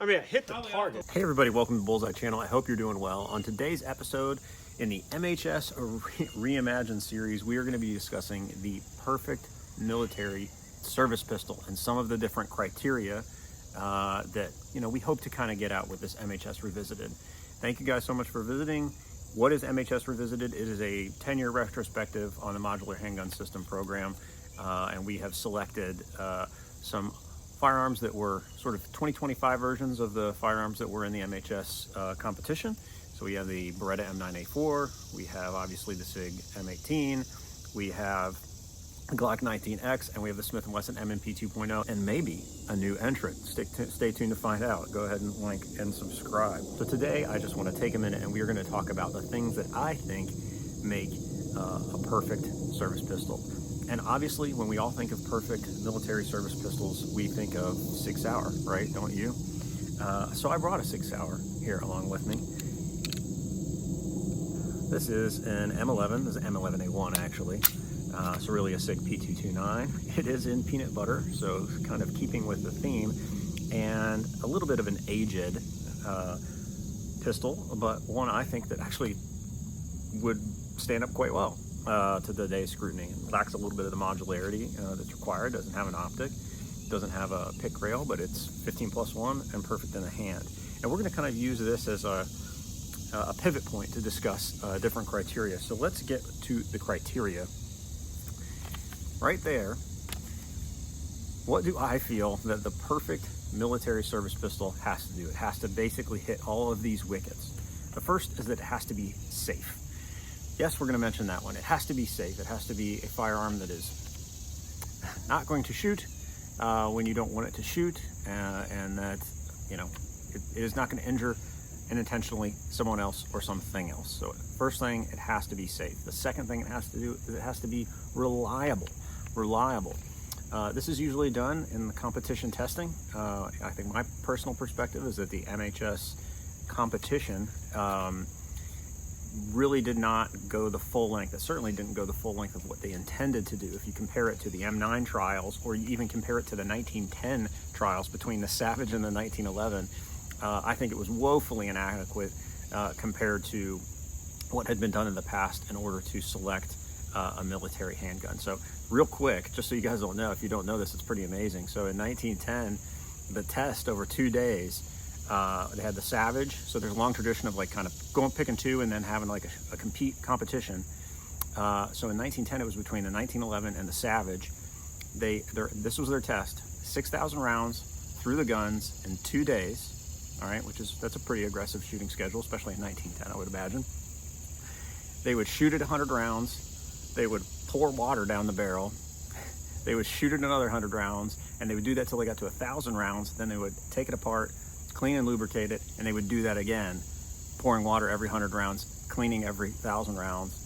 I mean, I hit the target. Hey everybody, welcome to the Bullseye Channel. I hope you're doing well. On today's episode in the MHS Reimagined series, we are going to be discussing the perfect military service pistol and some of the different criteria that we hope to kind of get out with this MHS Revisited. Thank you guys so much for visiting. What is MHS Revisited? It is a 10-year retrospective on the Modular Handgun System program, and we have selected some firearms that were sort of 2025 versions of the firearms that were in the MHS competition. So we have the Beretta M9A4, we have obviously the SIG M18, we have Glock 19X, and we have the Smith & Wesson M&P 2.0, and maybe a new entrant. Stay tuned to find out. Go ahead and like and subscribe. So today I just want to take a minute and we are going to talk about the things that I think make a perfect service pistol. And obviously, when we all think of perfect military service pistols, we think of 6 Sauer, right? Don't you? So I brought a 6 Sauer here along with me. This is an M11. This is an M11A1 actually. So really a SIG P229. It is in peanut butter, so kind of keeping with the theme, and a little bit of an aged pistol, but one I think that actually would stand up quite well to today's scrutiny. It lacks a little bit of the modularity that's required. Doesn't have an optic, doesn't have a pick rail, but it's 15+1 and perfect in the hand. And we're going to kind of use this as a pivot point to discuss different criteria. So let's get to the criteria. Right there, what do I feel that the perfect military service pistol has to do? It has to basically hit all of these wickets. The first is that it has to be safe. Yes, we're going to mention that one. It has to be safe. It has to be a firearm that is not going to shoot when you don't want it to shoot, and that it is not going to injure unintentionally someone else or something else. So first thing, it has to be safe. The second thing it has to do is it has to be reliable. This is usually done in the competition testing. I think my personal perspective is that the MHS competition really did not go the full length. It certainly didn't go the full length of what they intended to do. If you compare it to the M9 trials, or you even compare it to the 1910 trials between the Savage and the 1911, I think it was woefully inadequate compared to what had been done in the past in order to select a military handgun. So real quick, just so you guys don't know, if you don't know this, it's pretty amazing. So in 1910, the test over 2 days, they had the Savage. So there's a long tradition of like kind of going picking two and then having like a competition. So in 1910, it was between the 1911 and the Savage. This was their test: 6,000 rounds through the guns in 2 days. All right, that's a pretty aggressive shooting schedule, especially in 1910, I would imagine. They would shoot it 100 rounds. They would pour water down the barrel. They would shoot it another 100 rounds, and they would do that till they got to 1,000 rounds. Then they would take it apart, clean and lubricate it, and they would do that again, pouring water every 100 rounds, cleaning every 1,000 rounds,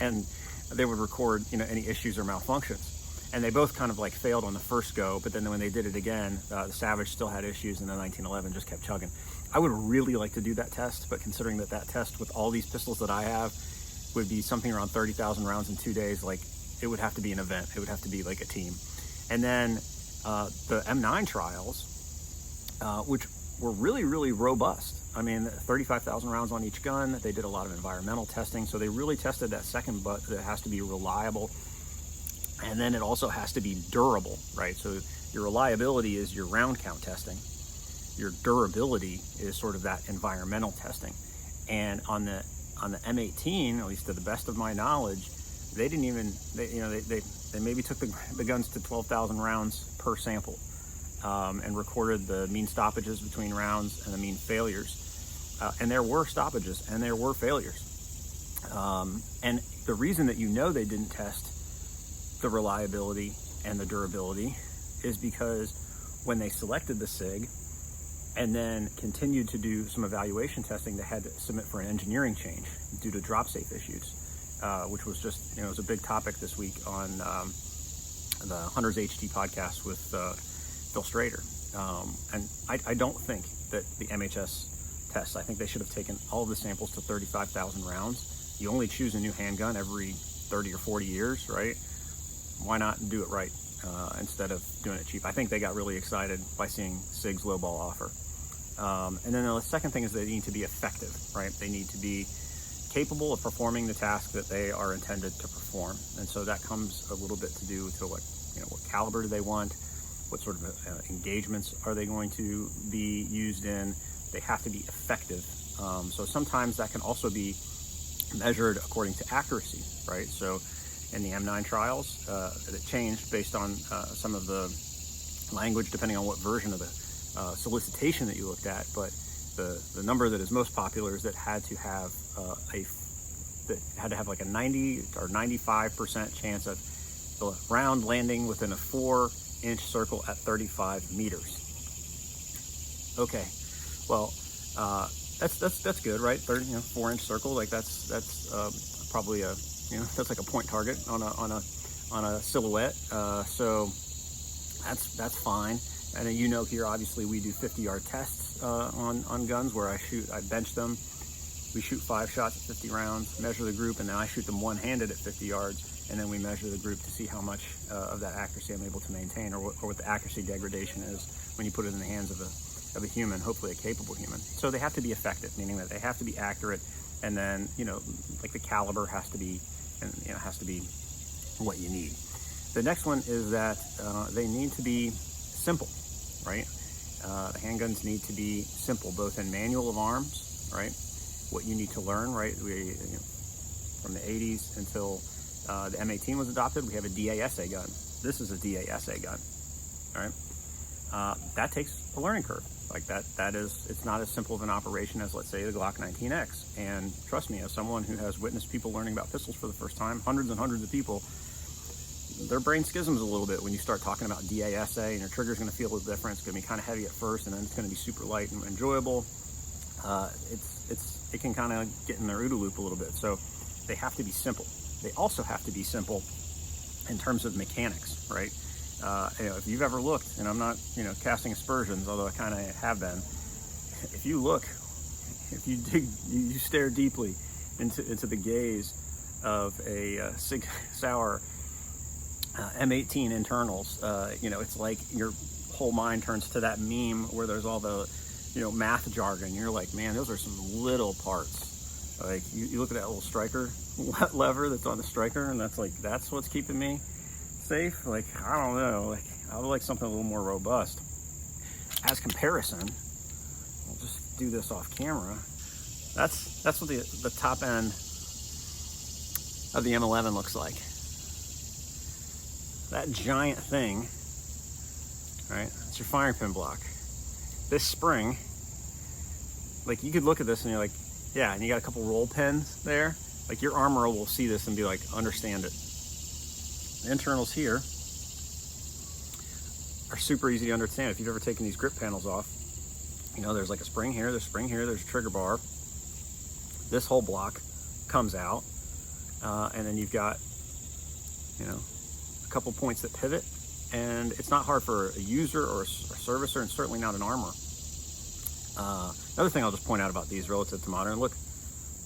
and they would record any issues or malfunctions. And they both kind of like failed on the first go, but then when they did it again, the Savage still had issues, and the 1911 just kept chugging. I would really like to do that test, but considering that test with all these pistols that I have would be something around 30,000 rounds in 2 days, like it would have to be an event. It would have to be like a team. And then the M9 trials, which were really, really robust. I mean, 35,000 rounds on each gun. They did a lot of environmental testing. So they really tested that second, but it has to be reliable. And then it also has to be durable, right? So your reliability is your round count testing. Your durability is sort of that environmental testing. And on the M18, at least to the best of my knowledge, they didn't even, they maybe took the guns to 12,000 rounds per sample, and recorded the mean stoppages between rounds and the mean failures. And there were stoppages and there were failures. And the reason that they didn't test the reliability and the durability is because when they selected the SIG and then continued to do some evaluation testing, they had to submit for an engineering change due to drop safe issues, which was just, it was a big topic this week on the Hunters HT podcast with Phil Strader. And I don't think that the MHS tests, I think they should have taken all of the samples to 35,000 rounds. You only choose a new handgun every 30 or 40 years, right? Why not do it right? instead of doing it cheap. I think they got really excited by seeing SIG's lowball offer. And then the second thing is they need to be effective, right? They need to be capable of performing the task that they are intended to perform. And so that comes a little bit to do with what caliber do they want, what sort of engagements are they going to be used in. They have to be effective. So sometimes that can also be measured according to accuracy, right? So in the M9 trials, it changed based on some of the language depending on what version of the solicitation that you looked at, but the number that is most popular is that had to have like a 90 or 95% chance of the round landing within a 4-inch circle at 35 meters. Okay, well, that's good, right? 4-inch circle, like that's probably that's like a point target on a silhouette. So that's fine. And here, obviously, we do 50-yard tests on guns where I bench them. We shoot 5 shots at 50 rounds, measure the group, and then I shoot them one-handed at 50 yards, and then we measure the group to see how much of that accuracy I'm able to maintain, or what the accuracy degradation is when you put it in the hands of a human, hopefully a capable human. So they have to be effective, meaning that they have to be accurate, and then like the caliber has to be, what you need. The next one is that they need to be simple, right? The handguns need to be simple, both in manual of arms, right? What you need to learn, right? From the 80s until the M18 was adopted, we have a DASA gun. This is a DASA gun, all right? That takes a learning curve. Like it's not as simple of an operation as, let's say, the Glock 19X. And trust me, as someone who has witnessed people learning about pistols for the first time, hundreds and hundreds of people, their brain schisms a little bit when you start talking about DASA, and your trigger's going to feel a little different. It's going to be kind of heavy at first, and then it's going to be super light and enjoyable. It can kind of get in their OODA loop a little bit. So they have to be simple. They also have to be simple in terms of mechanics, right? If you've ever looked, and I'm not casting aspersions, although I kind of have been. If you stare deeply into the gaze of a Sig Sauer M18 internals, it's like your whole mind turns to that meme where there's all the math jargon. You're like, man, those are some little parts. Like you look at that little striker lever that's on the striker, and that's what's keeping me safe. Like, I don't know, like I would like something a little more robust. As comparison, I'll just do this off camera. That's what the top end of the M11 looks like. That giant thing, right? It's your firing pin block. This spring, like you could look at this and you're like, yeah, and you got a couple roll pins there. Like your armorer will see this and be like, understand it. The internals here are super easy to understand. If you've ever taken these grip panels off, there's like a spring here, there's a trigger bar. This whole block comes out, and then you've got, a couple points that pivot, and it's not hard for a user or a servicer, and certainly not an armorer. Another thing I'll just point out about these relative to modern, look,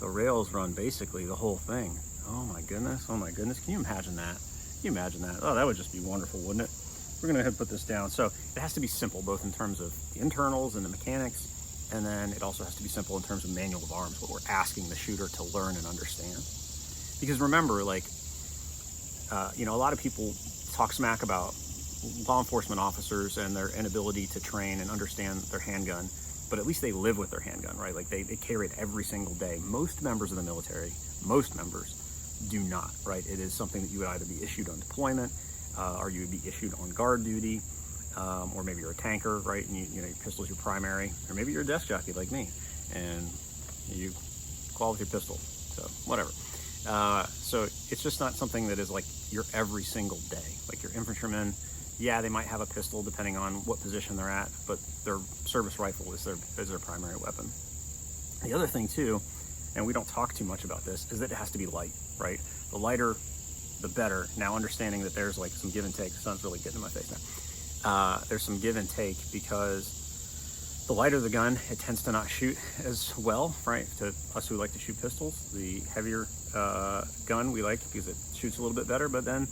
the rails run basically the whole thing. Oh my goodness, can you imagine that? Oh, that would just be wonderful, wouldn't it? We're gonna go ahead and put this down. So it has to be simple, both in terms of the internals and the mechanics, and then it also has to be simple in terms of manual of arms, what we're asking the shooter to learn and understand. Because remember, like, a lot of people talk smack about law enforcement officers and their inability to train and understand their handgun, but at least they live with their handgun, right? Like they carry it every single day. Most members of the military, do not, right? It is something that you would either be issued on deployment, or you would be issued on guard duty, or maybe you're a tanker, right? And your pistol is your primary, or maybe you're a desk jockey like me, and you call with your pistol. So whatever. So it's just not something that is like your every single day. Like your infantrymen, yeah, they might have a pistol depending on what position they're at, but their service rifle is their primary weapon. The other thing too, and we don't talk too much about this, is that it has to be light, right? The lighter, the better. Now understanding that there's like some give and take. The sun's really getting in my face now. There's some give and take because the lighter the gun, it tends to not shoot as well, right? To us who like to shoot pistols, the heavier gun we like because it shoots a little bit better, but then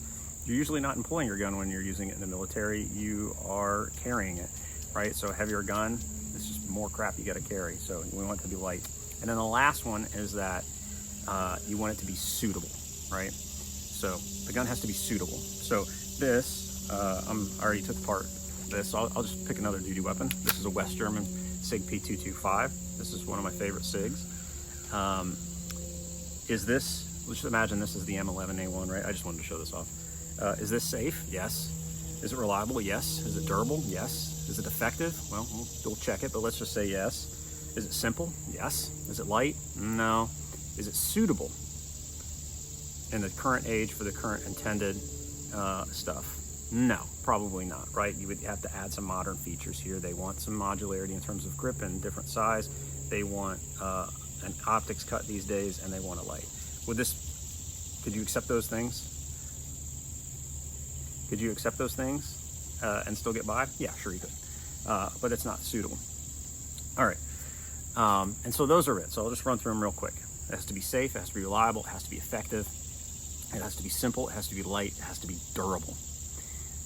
You're usually not employing your gun when you're using it in the military. You are carrying it, right? So a heavier gun, it's just more crap you got to carry. So we want it to be light. And then the last one is that you want it to be suitable, right? So the gun has to be suitable. So this, I already took apart this. So I'll just pick another duty weapon. This is a West German SIG P225. This is one of my favorite SIGs. Let's just imagine this is the M11A1, right? I just wanted to show this off. Is this safe? Yes. Is it reliable? Yes. Is it durable? Yes. Is it effective? Well, we'll check it, but let's just say yes. Is it simple? Yes. Is it light? No. Is it suitable in the current age for the current intended stuff? No, probably not, right? You would have to add some modern features here. They want some modularity in terms of grip and different size. They want an optics cut these days, and they want a light. Could you accept those things? Could you accept those things and still get by? Yeah, sure you could, but it's not suitable. All right, and so those are it. So I'll just run through them real quick. It has to be safe, it has to be reliable, it has to be effective, it has to be simple, it has to be light, it has to be durable.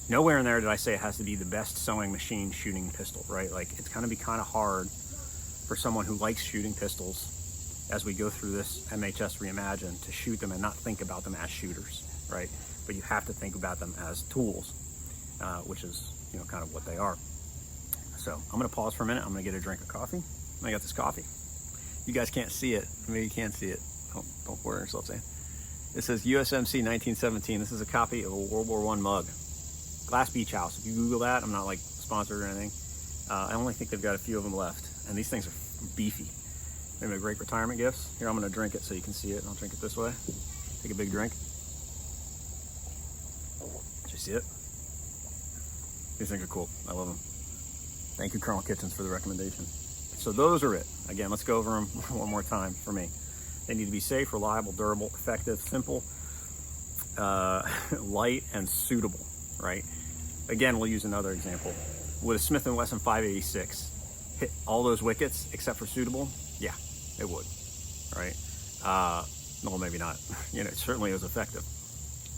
Nowhere in there did I say it has to be the best sewing machine shooting pistol, right? Like, it's gonna be kind of hard for someone who likes shooting pistols as we go through this MHS Reimagined to shoot them and not think about them as shooters, right? But you have to think about them as tools, which is, kind of what they are. So I'm gonna pause for a minute. I'm gonna get a drink of coffee. I got this coffee. You guys can't see it. Maybe you can't see it. Don't worry yourself, saying. It says USMC 1917. This is a copy of a World War I mug. Glass Beach House. If you Google that, I'm not like sponsored or anything. I only think they've got a few of them left. And these things are beefy. Maybe a great retirement gifts. Here, I'm gonna drink it so you can see it. I'll drink it this way. Take a big drink. Did you see it? These things are cool. I love them. Thank you, Colonel Kitchens, for the recommendation. So those are it. Again, let's go over them one more time for me. They need to be safe, reliable, durable, effective, simple, light, and suitable, right? Again, we'll use another example. Would a Smith & Wesson 586 hit all those wickets except for suitable? Yeah, it would, right? Well, maybe not. It certainly was effective.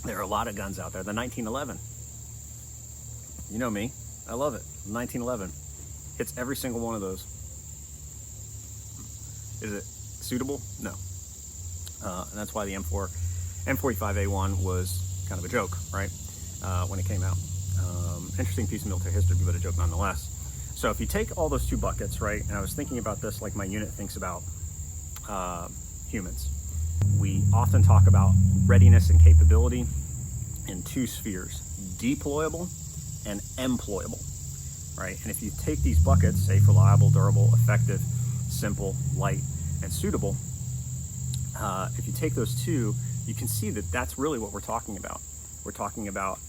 There are a lot of guns out there. The 1911, you know me, I love it. 1911 hits every single one of those. Is it suitable? No. And that's why the M45A1 was kind of a joke, right? When it came out. Interesting piece of military history, but a joke nonetheless. So if you take all those two buckets, right, and I was thinking about this like my unit thinks about humans. We often talk about readiness and capability in two spheres, deployable and employable, right? And if you take these buckets, safe, reliable, durable, effective, simple, light, and suitable, if you take those two, you can see that that's really what we're talking about. We're talking about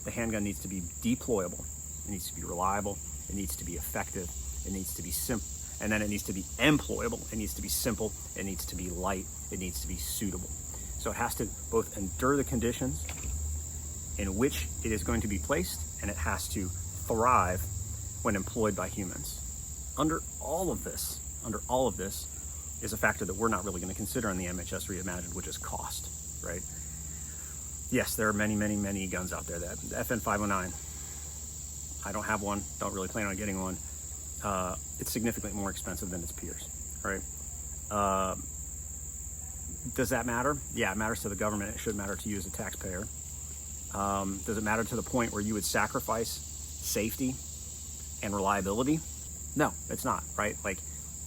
the handgun needs to be deployable, it needs to be reliable, it needs to be effective, it needs to be simple, and then it needs to be employable, it needs to be simple, it needs to be light, it needs to be suitable. So it has to both endure the conditions in which it is going to be placed, and it has to thrive when employed by humans. Under all of this is a factor that we're not really going to consider in the MHS Reimagined, which is cost, right? Yes, there are many, many, many guns out there. That FN 509, I don't have one, don't really plan on getting one. It's significantly more expensive than its peers, right? Does that matter? Yeah, it matters to the government. It should matter to you as a taxpayer. Does it matter to the point where you would sacrifice safety and reliability? No, it's not, right? Like,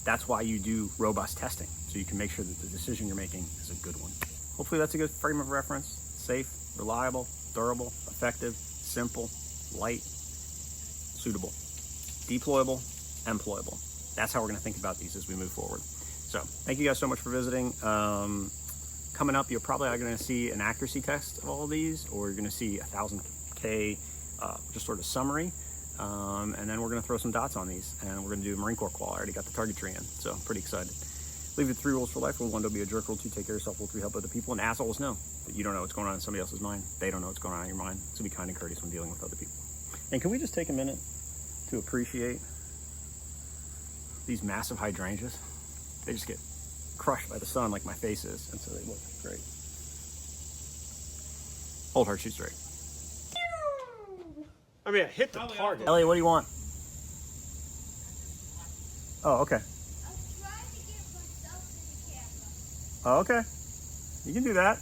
that's why you do robust testing, so you can make sure that the decision you're making is a good one. Hopefully that's a good frame of reference. Safe, reliable, durable, effective, simple, light, suitable, deployable, employable. That's how we're going to think about these as we move forward. So thank you guys so much for visiting. Coming up, you're probably going to see an accuracy test of all of these, or you're going to see 1000K just sort of summary. And then we're going to throw some dots on these, and we're going to do Marine Corps qual. I already got the target tree in, so I'm pretty excited. Leave it 3 rules for life. Rule 1, don't be a jerk. Rule 2, take care of yourself. Rule 3, help other people. And assholes know that you don't know what's going on in somebody else's mind. They don't know what's going on in your mind. So be kind and courteous when dealing with other people. And can we just take a minute to appreciate these massive hydrangeas? They just get crushed by the sun like my face is, and so they look great. Hold hard, shoot straight. I mean, I hit the target. Elliot, what do you want? Oh, okay. I'm trying to get myself in the camera. Oh, okay. You can do that.